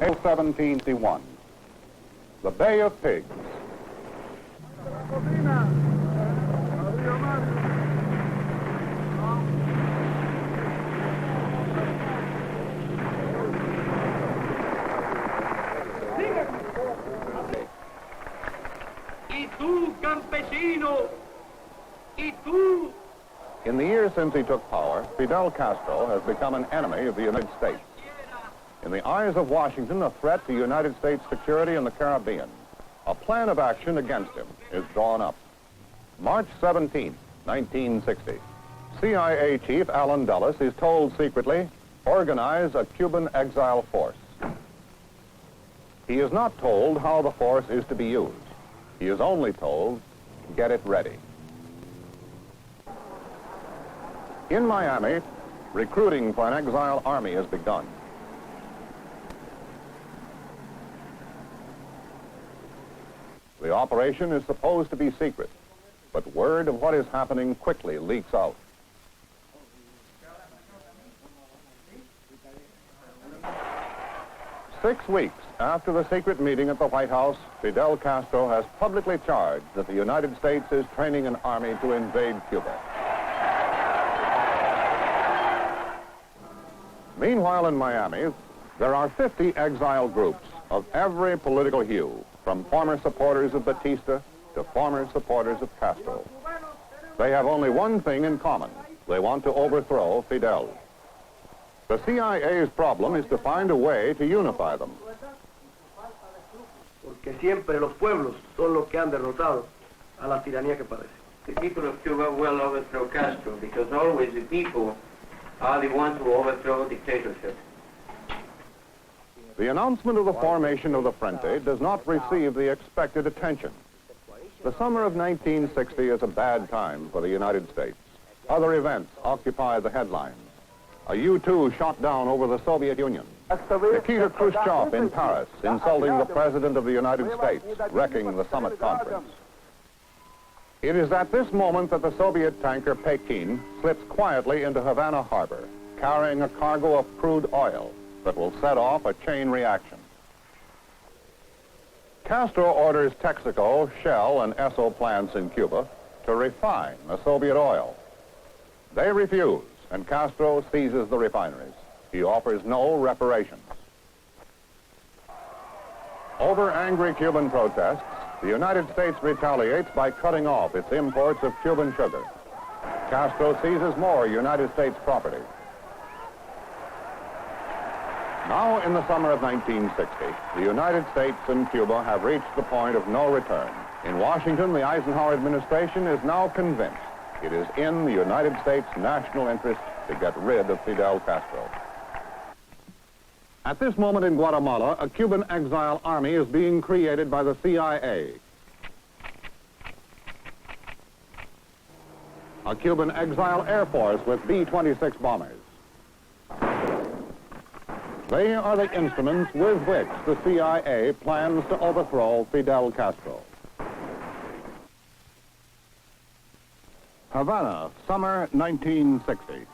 April 1791. The Bay of Pigs. Y tú, campesino, y tú. In the years since he took power, Fidel Castro has become an enemy of the United States. In the eyes of Washington, a threat to United States security in the Caribbean. A plan of action against him is drawn up. March 17, 1960. CIA Chief Allen Dulles is told secretly, organize a Cuban exile force. He is not told how the force is to be used. He is only told, get it ready. In Miami, recruiting for an exile army has begun. The operation is supposed to be secret, but word of what is happening quickly leaks out. Six weeks after the secret meeting at the White House, Fidel Castro has publicly charged that the United States is training an army to invade Cuba. Meanwhile, in Miami, there are 50 exile groups of every political hue, from former supporters of Batista to former supporters of Castro. They have only one thing in common. They want to overthrow Fidel. The CIA's problem is to find a way to unify them. Porque siempre los pueblos son los que han derrotado a la tiranía que padece. The people of Cuba will overthrow Castro because always the people are the ones who overthrow dictatorship. The announcement of the formation of the Frente does not receive the expected attention. The summer of 1960 is a bad time for the United States. Other events occupy the headlines. A U-2 shot down over the Soviet Union. Nikita Khrushchev in Paris insulting the President of the United States, wrecking the summit conference. It is at this moment that the Soviet tanker Pekin slips quietly into Havana harbor, carrying a cargo of crude oil that will set off a chain reaction. Castro orders Texaco, Shell, and Esso plants in Cuba to refine the Soviet oil. They refuse, and Castro seizes the refineries. He offers no reparations. Over angry Cuban protests, the United States retaliates by cutting off its imports of Cuban sugar. Castro seizes more United States property. Now, in the summer of 1960, the United States and Cuba have reached the point of no return. In Washington, the Eisenhower administration is now convinced it is in the United States' national interest to get rid of Fidel Castro. At this moment in Guatemala, a Cuban exile army is being created by the CIA. A Cuban exile air force with B-26 bombers. They are the instruments with which the CIA plans to overthrow Fidel Castro. Havana, summer 1960.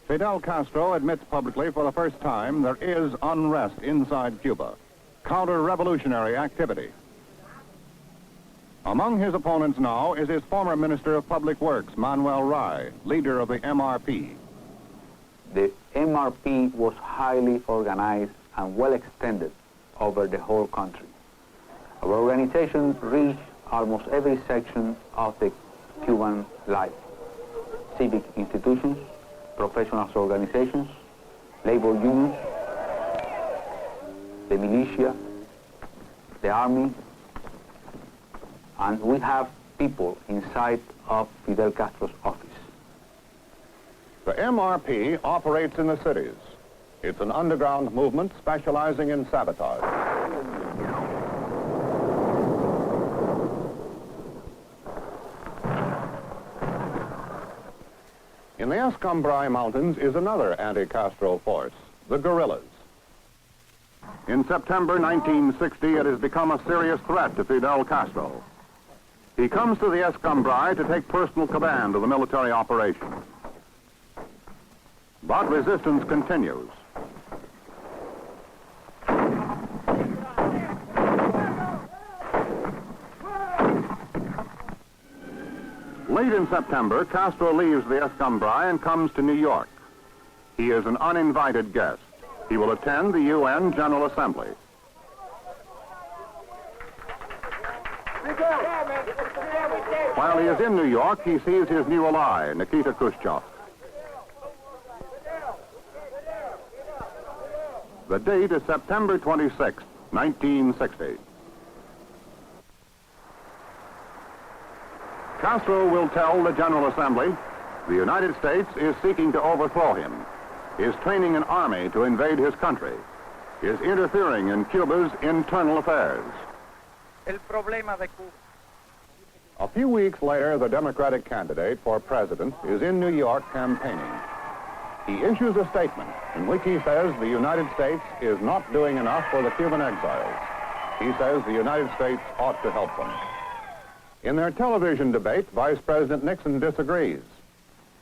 Fidel Castro admits publicly for the first time there is unrest inside Cuba, counter-revolutionary activity. Among his opponents now is his former Minister of Public Works, Manuel Rai, leader of the MRP. The MRP was highly organized and well extended over the whole country. Our organization reached almost every section of the Cuban life: civic institutions, professional organizations, labor unions, the militia, the army, and we have people inside of Fidel Castro's office. The MRP operates in the cities. It's an underground movement specializing in sabotage. In the Escambray Mountains is another anti-Castro force, the guerrillas. In September 1960, it has become a serious threat to Fidel Castro. He comes to the Escambray to take personal command of the military operation. But resistance continues. Late in September, Castro leaves the Escambray and comes to New York. He is an uninvited guest. He will attend the UN General Assembly. While he is in New York, he sees his new ally, Nikita Khrushchev. The date is September 26, 1960. Castro will tell the General Assembly the United States is seeking to overthrow him, is training an army to invade his country, is interfering in Cuba's internal affairs. A few weeks later, the Democratic candidate for president is in New York campaigning. He issues a statement in which he says the United States is not doing enough for the Cuban exiles. He says the United States ought to help them. In their television debate, Vice President Nixon disagrees.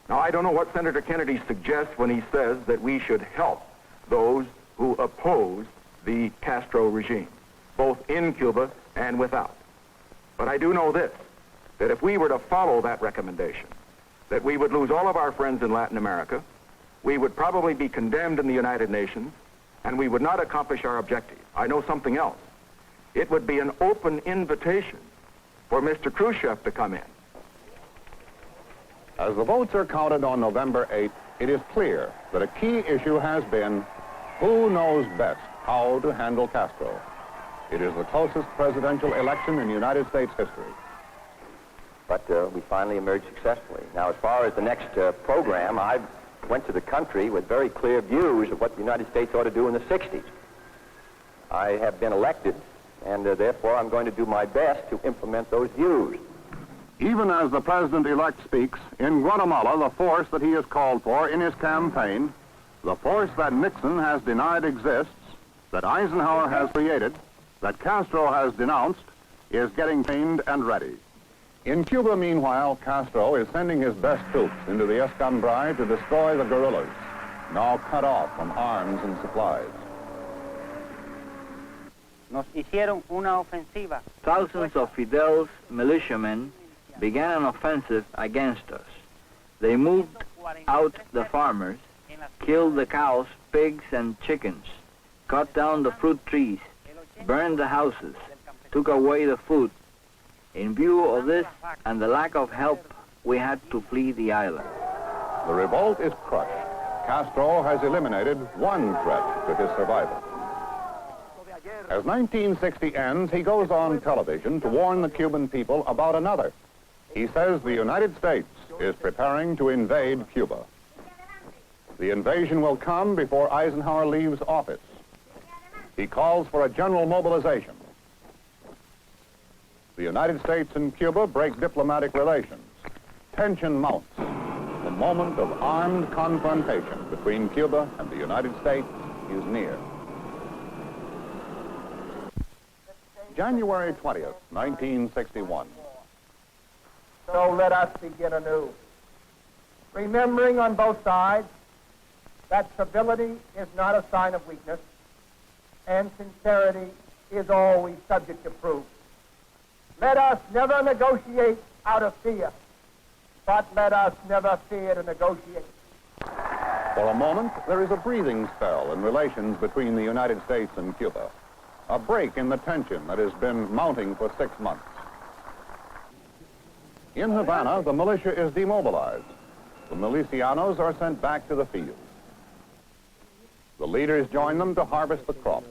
Now, I don't know what Senator Kennedy suggests when he says that we should help those who oppose the Castro regime, both in Cuba and without. But I do know this, that if we were to follow that recommendation, that we would lose all of our friends in Latin America, we would probably be condemned in the United Nations, and we would not accomplish our objective. I know something else. It would be an open invitation for Mr. Khrushchev to come in. As the votes are counted on November 8th, it is clear that a key issue has been who knows best how to handle Castro. It is the closest presidential election in United States history. But we finally emerged successfully. Now, as far as the next program, I went to the country with very clear views of what the United States ought to do in the 60s. I have been elected, and therefore I'm going to do my best to implement those views. Even as the president-elect speaks, in Guatemala, the force that he has called for in his campaign, the force that Nixon has denied exists, that Eisenhower has created, that Castro has denounced, is getting trained and ready. In Cuba, meanwhile, Castro is sending his best troops into the Escambray to destroy the guerrillas, now cut off from arms and supplies. Thousands of Fidel's militiamen began an offensive against us. They moved out the farmers, killed the cows, pigs, and chickens, cut down the fruit trees, burned the houses, took away the food. In view of this and the lack of help, we had to flee the island. The revolt is crushed. Castro has eliminated one threat to his survival. As 1960 ends, he goes on television to warn the Cuban people about another. He says the United States is preparing to invade Cuba. The invasion will come before Eisenhower leaves office. He calls for a general mobilization. The United States and Cuba break diplomatic relations. Tension mounts. The moment of armed confrontation between Cuba and the United States is near. January 20th, 1961. So let us begin anew, remembering on both sides that civility is not a sign of weakness, and sincerity is always subject to proof. Let us never negotiate out of fear, but let us never fear to negotiate. For a moment, there is a breathing spell in relations between the United States and Cuba. A break in the tension that has been mounting for 6 months. In Havana, the militia is demobilized. The milicianos are sent back to the field. The leaders join them to harvest the crops.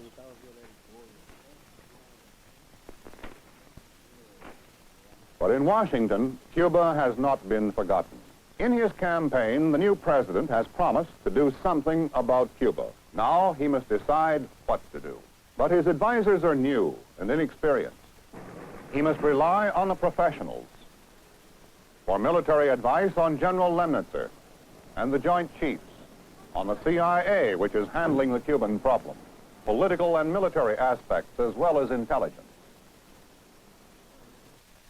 But in Washington, Cuba has not been forgotten. In his campaign, the new president has promised to do something about Cuba. Now he must decide what to do. But his advisors are new and inexperienced. He must rely on the professionals. For military advice, on General Lemnitzer and the Joint Chiefs, on the CIA, which is handling the Cuban problem, political and military aspects, as well as intelligence.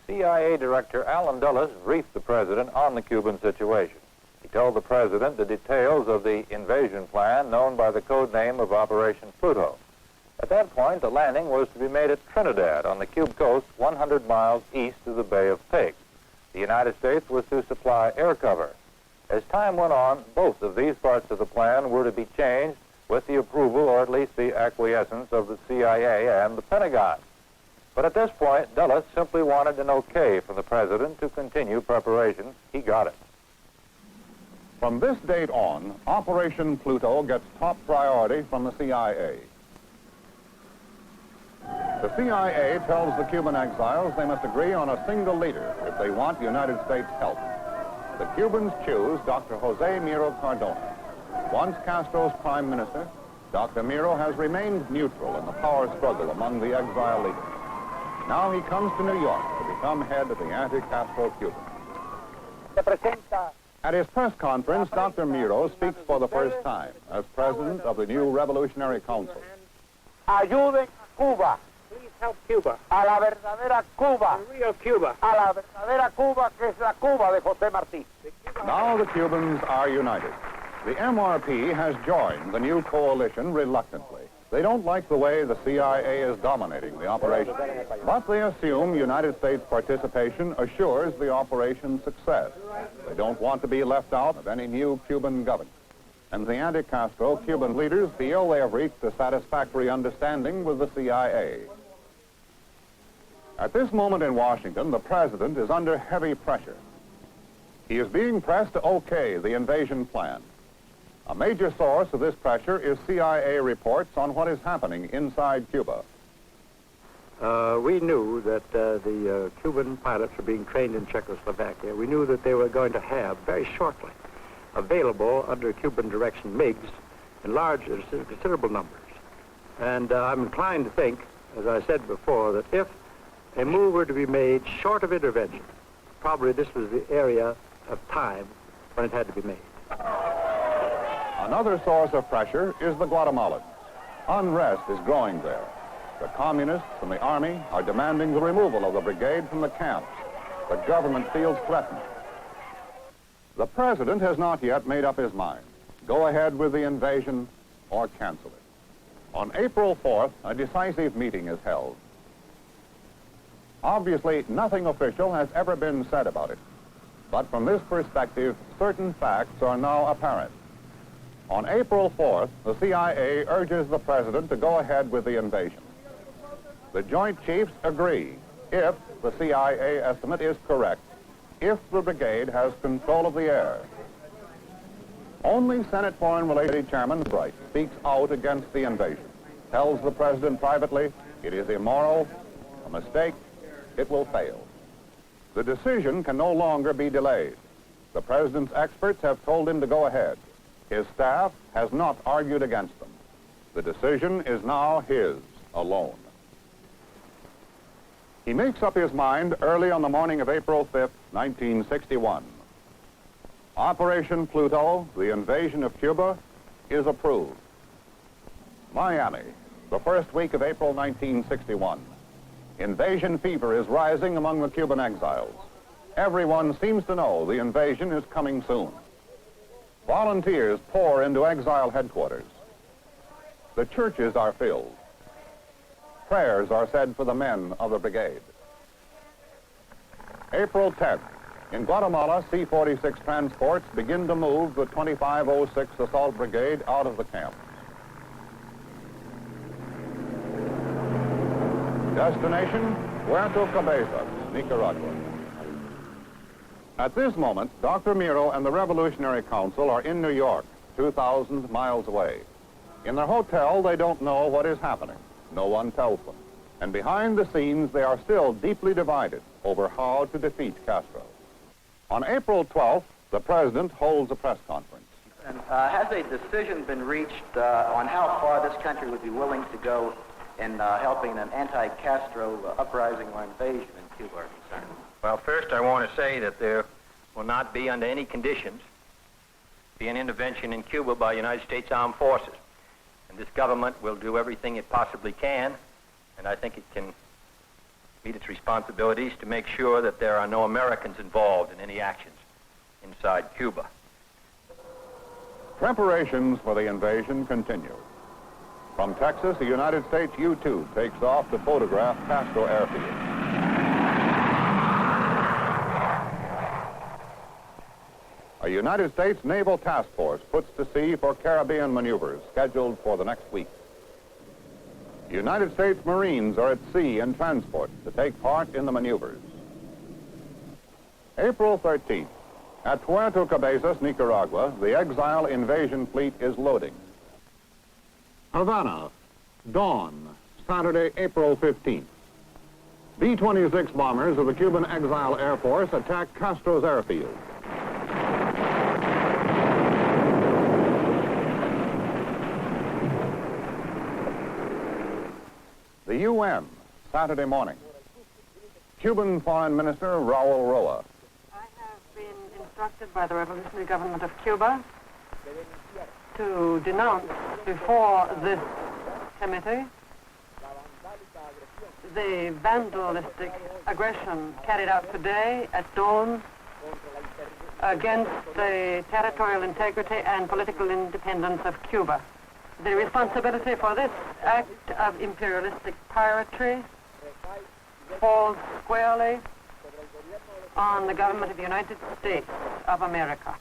CIA Director Allen Dulles briefed the president on the Cuban situation. He told the president the details of the invasion plan known by the code name of Operation Pluto. At that point, the landing was to be made at Trinidad on the Cuban coast 100 miles east of the Bay of Pigs. The United States was to supply air cover. As time went on, both of these parts of the plan were to be changed with the approval, or at least the acquiescence, of the CIA and the Pentagon. But at this point, Dulles simply wanted an okay from the President to continue preparations. He got it. From this date on, Operation Pluto gets top priority from the CIA. The CIA tells the Cuban exiles they must agree on a single leader if they want United States help. The Cubans choose Dr. Jose Miro Cardona. Once Castro's prime minister, Dr. Miro has remained neutral in the power struggle among the exile leaders. Now he comes to New York to become head of the anti-Castro Cubans. At his press conference, Dr. Miro speaks for the first time as president of the new Revolutionary Council. Ayuden a Cuba. Please help Cuba. A la verdadera Cuba. The real Cuba. A la verdadera Cuba, que es la Cuba de José Martí. Now the Cubans are united. The MRP has joined the new coalition reluctantly. They don't like the way the CIA is dominating the operation, but they assume United States participation assures the operation's success. They don't want to be left out of any new Cuban government. And the anti-Castro Cuban leaders feel they have reached a satisfactory understanding with the CIA. At this moment in Washington, the president is under heavy pressure. He is being pressed to okay the invasion plan. A major source of this pressure is CIA reports on what is happening inside Cuba. We knew that the Cuban pilots were being trained in Czechoslovakia. We knew that they were going to have, very shortly, available under Cuban direction MiGs in large, considerable numbers. And I'm inclined to think, as I said before, that if a move were to be made short of intervention, probably this was the area of time when it had to be made. Another source of pressure is the Guatemalans. Unrest is growing there. The communists and the army are demanding the removal of the brigade from the camps. The government feels threatened. The president has not yet made up his mind. Go ahead with the invasion or cancel it. On April 4th, a decisive meeting is held. Obviously, nothing official has ever been said about it. But from this perspective, certain facts are now apparent. On April 4th, the CIA urges the president to go ahead with the invasion. The Joint Chiefs agree, if the CIA estimate is correct, if the brigade has control of the air. Only Senate Foreign Relations Chairman Bright speaks out against the invasion, tells the president privately it is immoral, a mistake, it will fail. The decision can no longer be delayed. The president's experts have told him to go ahead. His staff has not argued against them. The decision is now his alone. He makes up his mind early on the morning of April 5th, 1961. Operation Pluto, the invasion of Cuba, is approved. Miami, the first week of April 1961. Invasion fever is rising among the Cuban exiles. Everyone seems to know the invasion is coming soon. Volunteers pour into exile headquarters. The churches are filled. Prayers are said for the men of the brigade. April 10th, in Guatemala, C-46 transports begin to move the 2506 Assault Brigade out of the camps. Destination, Puerto Cabezas, Nicaragua. At this moment, Dr. Miro and the Revolutionary Council are in New York, 2,000 miles away. In their hotel, they don't know what is happening. No one tells them. And behind the scenes, they are still deeply divided over how to defeat Castro. On April 12th, the president holds a press conference. And has a decision been reached on how far this country would be willing to go in helping an anti-Castro uprising or invasion in Cuba are concerned? Well, first I want to say that there will not be, under any conditions, be an intervention in Cuba by United States Armed Forces. And this government will do everything it possibly can, and I think it can meet its responsibilities to make sure that there are no Americans involved in any actions inside Cuba. Preparations for the invasion continue. From Texas, the United States U-2 takes off to photograph Castro airfield. A United States naval task force puts to sea for Caribbean maneuvers scheduled for the next week. United States Marines are at sea in transport to take part in the maneuvers. April 13th, at Puerto Cabezas, Nicaragua, the exile invasion fleet is loading. Havana, dawn, Saturday, April 15th. B-26 bombers of the Cuban Exile Air Force attack Castro's airfield. The UN, Saturday morning. Cuban Foreign Minister Raul Roa. I have been instructed by the revolutionary government of Cuba to denounce before this committee the vandalistic aggression carried out today at dawn against the territorial integrity and political independence of Cuba. The responsibility for this act of imperialistic piracy falls squarely on the government of the United States of America.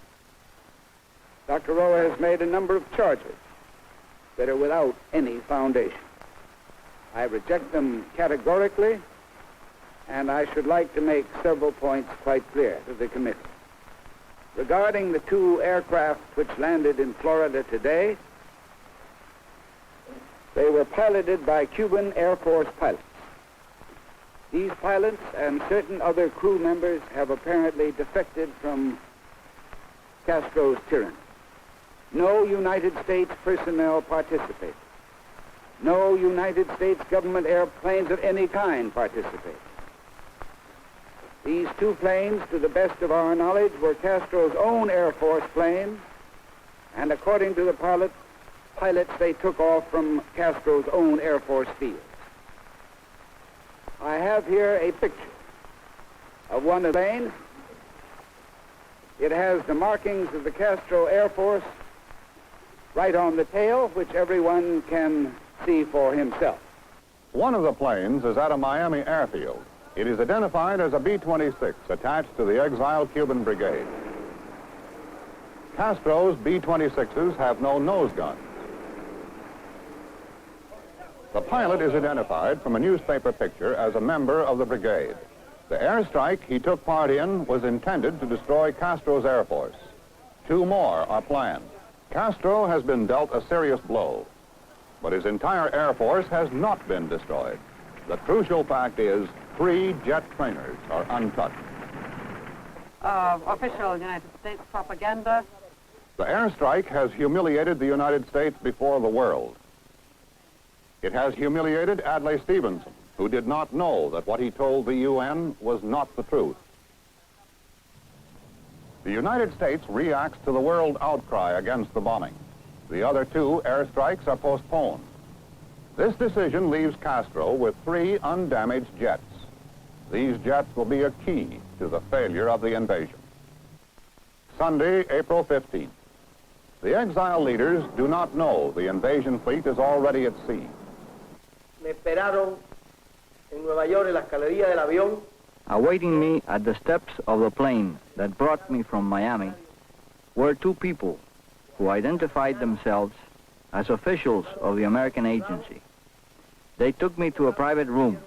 Dr. Roa has made a number of charges that are without any foundation. I reject them categorically, and I should like to make several points quite clear to the committee. Regarding the two aircraft which landed in Florida today, they were piloted by Cuban Air Force pilots. These pilots and certain other crew members have apparently defected from Castro's tyranny. No United States personnel participated. No United States government airplanes of any kind participated. These two planes, to the best of our knowledge, were Castro's own Air Force planes, and according to the pilots, they took off from Castro's own Air Force fields. I have here a picture of one of the planes. It has the markings of the Castro Air Force right on the tail, which everyone can see for himself. One of the planes is at a Miami airfield. It is identified as a B-26 attached to the exiled Cuban brigade. Castro's B-26s have no nose guns. The pilot is identified from a newspaper picture as a member of the brigade. The airstrike he took part in was intended to destroy Castro's Air Force. Two more are planned. Castro has been dealt a serious blow, but his entire Air Force has not been destroyed. The crucial fact is 3 jet trainers are untouched. Official United States propaganda. The airstrike has humiliated the United States before the world. It has humiliated Adlai Stevenson, who did not know that what he told the UN was not the truth. The United States reacts to the world outcry against the bombing. The other 2 airstrikes are postponed. This decision leaves Castro with 3 undamaged jets. These jets will be a key to the failure of the invasion. Sunday, April 15th. The exile leaders do not know the invasion fleet is already at sea. Me esperaron en Nueva York en la escalería del avión. Awaiting me at the steps of the plane that brought me from Miami were 2 people who identified themselves as officials of the American agency. They took me to a private room,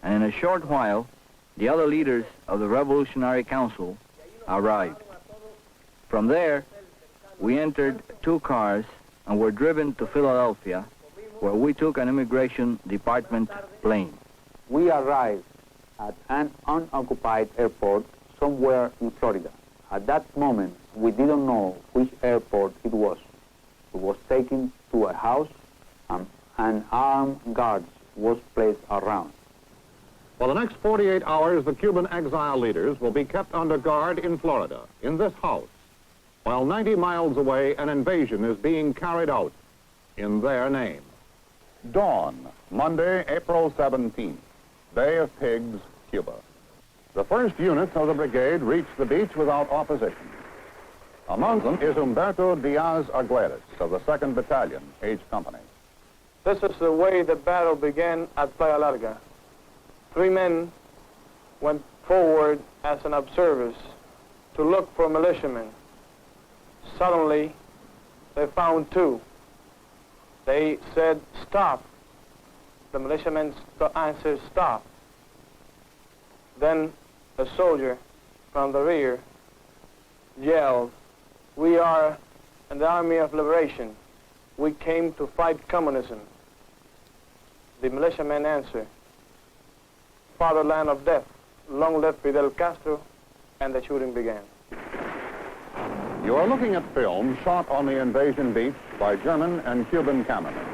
and in a short while, the other leaders of the Revolutionary Council arrived. From there, we entered 2 cars and were driven to Philadelphia, where we took an immigration department plane. We arrived at an unoccupied airport somewhere in Florida. At that moment, we didn't know which airport it was. We was taken to a house and an armed guard was placed around. For the next 48 hours, the Cuban exile leaders will be kept under guard in Florida, in this house, while 90 miles away, an invasion is being carried out in their name. Dawn, Monday, April 17th, Bay of Pigs, Cuba. The first units of the brigade reached the beach without opposition. Among them is Humberto Diaz Aguirre of the 2nd Battalion, H Company. This is the way the battle began at Playa Larga. 3 men went forward as an observers to look for militiamen Suddenly, they found two. They said, "Stop." The militiamen answered, "Stop." Then a soldier from the rear yelled, "We are an army of liberation. We came to fight communism." The militiamen answered, "Fatherland of death, long live Fidel Castro," and the shooting began. You are looking at film shot on the invasion beach by German and Cuban cameramen.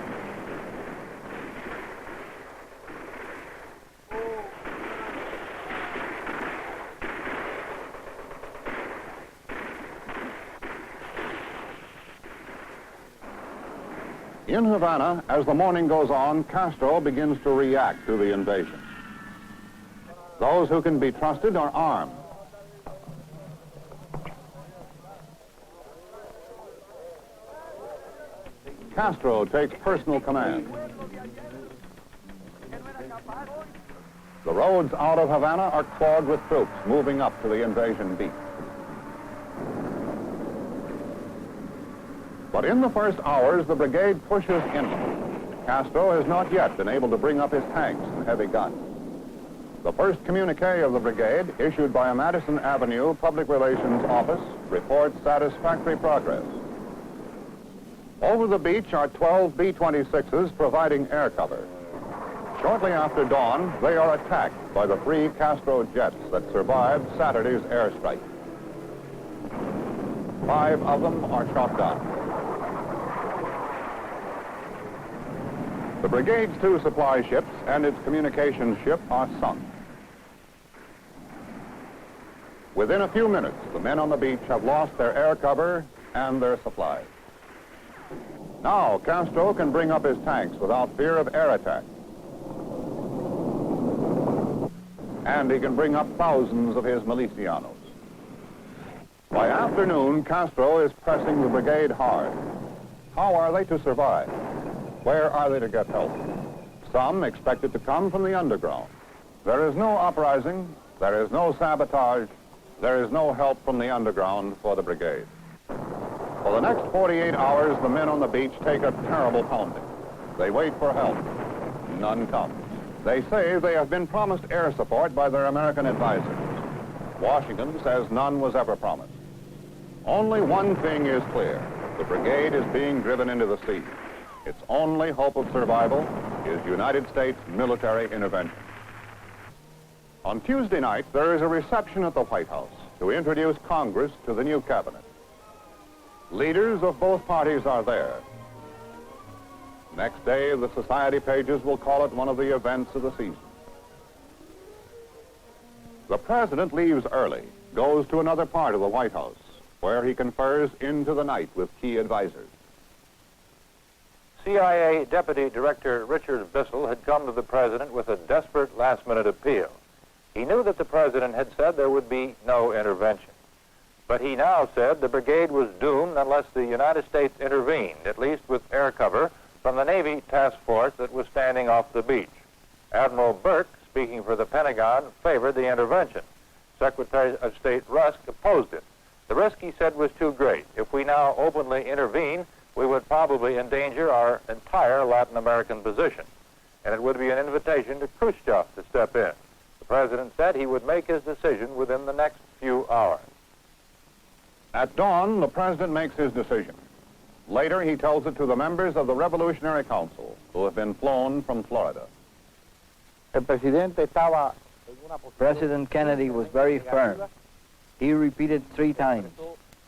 In Havana, as the morning goes on, Castro begins to react to the invasion. Those who can be trusted are armed. Castro takes personal command. The roads out of Havana are clogged with troops moving up to the invasion beach. But in the first hours, the brigade pushes inland. Castro has not yet been able to bring up his tanks and heavy guns. The first communique of the brigade, issued by a Madison Avenue Public Relations office, reports satisfactory progress. Over the beach are 12 B-26s providing air cover. Shortly after dawn, they are attacked by the 3 Castro jets that survived Saturday's airstrike. 5 of them are shot down. The brigade's 2 supply ships and its communications ship are sunk. Within a few minutes, the men on the beach have lost their air cover and their supplies. Now, Castro can bring up his tanks without fear of air attack. And he can bring up thousands of his milicianos. By afternoon, Castro is pressing the brigade hard. How are they to survive? Where are they to get help? Some expect it to come from the underground. There is no uprising, there is no sabotage, there is no help from the underground for the brigade. For the next 48 hours, the men on the beach take a terrible pounding. They wait for help. None comes. They say they have been promised air support by their American advisors. Washington says none was ever promised. Only one thing is clear. The brigade is being driven into the sea. Its only hope of survival is United States military intervention. On Tuesday night, there is a reception at the White House to introduce Congress to the new cabinet. Leaders of both parties are there. Next day, the society pages will call it one of the events of the season. The president leaves early, goes to another part of the White House, where he confers into the night with key advisors. CIA Deputy Director Richard Bissell had come to the president with a desperate last-minute appeal. He knew that the president had said there would be no intervention. But he now said the brigade was doomed unless the United States intervened, at least with air cover from the Navy task force that was standing off the beach. Admiral Burke, speaking for the Pentagon, favored the intervention. Secretary of State Rusk opposed it. The risk, he said, was too great. If we now openly intervene, we would probably endanger our entire Latin American position, and it would be an invitation to Khrushchev to step in. The president said he would make his decision within the next few hours. At dawn, the president makes his decision. Later, he tells it to the members of the Revolutionary Council, who have been flown from Florida. President Kennedy was very firm. He repeated 3 times,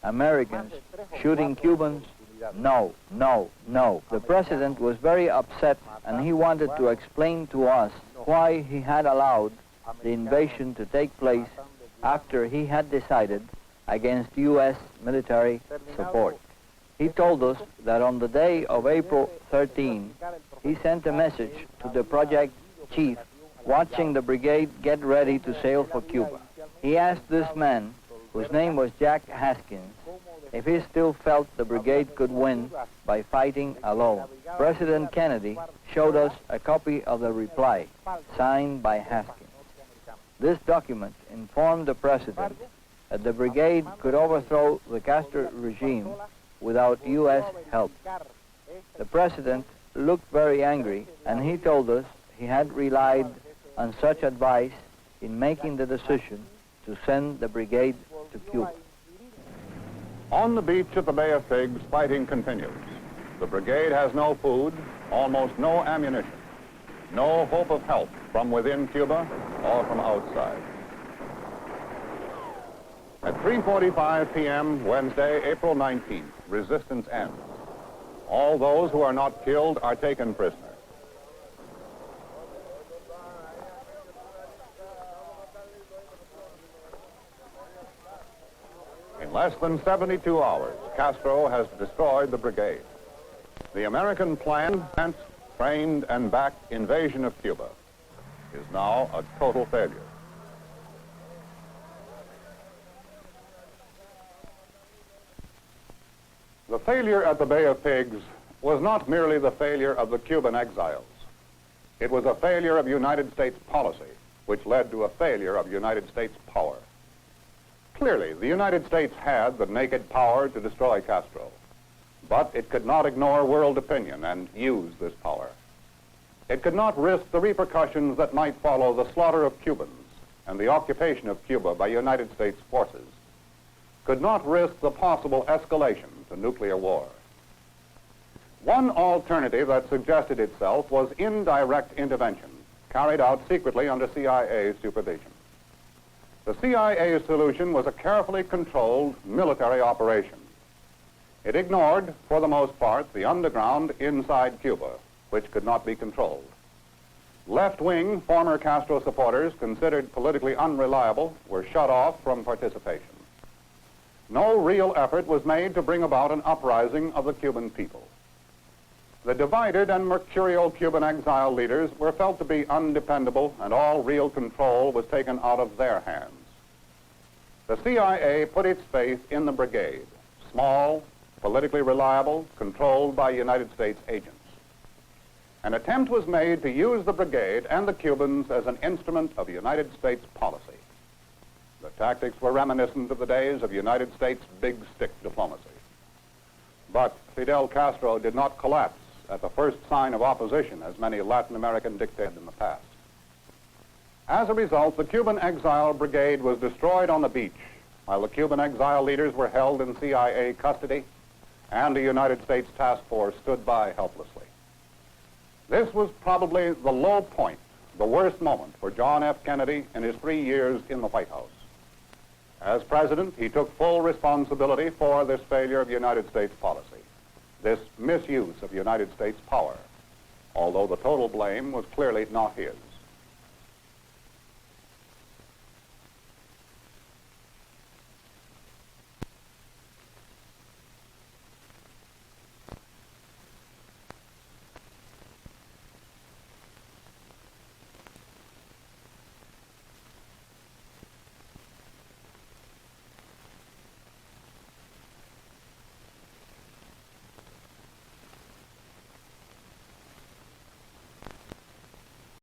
"Americans shooting Cubans, no, no, no." The president was very upset, and he wanted to explain to us why he had allowed the invasion to take place after he had decided against U.S. military support. He told us that on the day of April 13, he sent a message to the project chief watching the brigade get ready to sail for Cuba. He asked this man, whose name was Jack Haskins, if he still felt the brigade could win by fighting alone. President Kennedy showed us a copy of the reply, signed by Haskins. This document informed the president that the brigade could overthrow the Castro regime without U.S. help. The president looked very angry, and he told us he had relied on such advice in making the decision to send the brigade to Cuba. On the beach at the Bay of Pigs, fighting continues. The brigade has no food, almost no ammunition, no hope of help from within Cuba or from outside. At 3:45 p.m. Wednesday, April 19th, resistance ends. All those who are not killed are taken prisoner. In less than 72 hours, Castro has destroyed the brigade. The American planned, trained, and backed invasion of Cuba is now a total failure. The failure at the Bay of Pigs was not merely the failure of the Cuban exiles. It was a failure of United States policy, which led to a failure of United States power. Clearly, the United States had the naked power to destroy Castro, but it could not ignore world opinion and use this power. It could not risk the repercussions that might follow the slaughter of Cubans and the occupation of Cuba by United States forces, could not risk the possible escalation to nuclear war. One alternative that suggested itself was indirect intervention, carried out secretly under CIA supervision. The CIA solution was a carefully controlled military operation. It ignored, for the most part, the underground inside Cuba, which could not be controlled. Left-wing former Castro supporters, considered politically unreliable, were shut off from participation. No real effort was made to bring about an uprising of the Cuban people. The divided and mercurial Cuban exile leaders were felt to be undependable, and all real control was taken out of their hands. The CIA put its faith in the brigade, small, politically reliable, controlled by United States agents. An attempt was made to use the brigade and the Cubans as an instrument of United States policy. The tactics were reminiscent of the days of United States big stick diplomacy. But Fidel Castro did not collapse at the first sign of opposition, as many Latin American dictators in the past. As a result, the Cuban exile brigade was destroyed on the beach, while the Cuban exile leaders were held in CIA custody, and the United States task force stood by helplessly. This was probably the low point, the worst moment for John F. Kennedy in his 3 years in the White House. As president, he took full responsibility for this failure of United States policy, this misuse of United States power, although the total blame was clearly not his.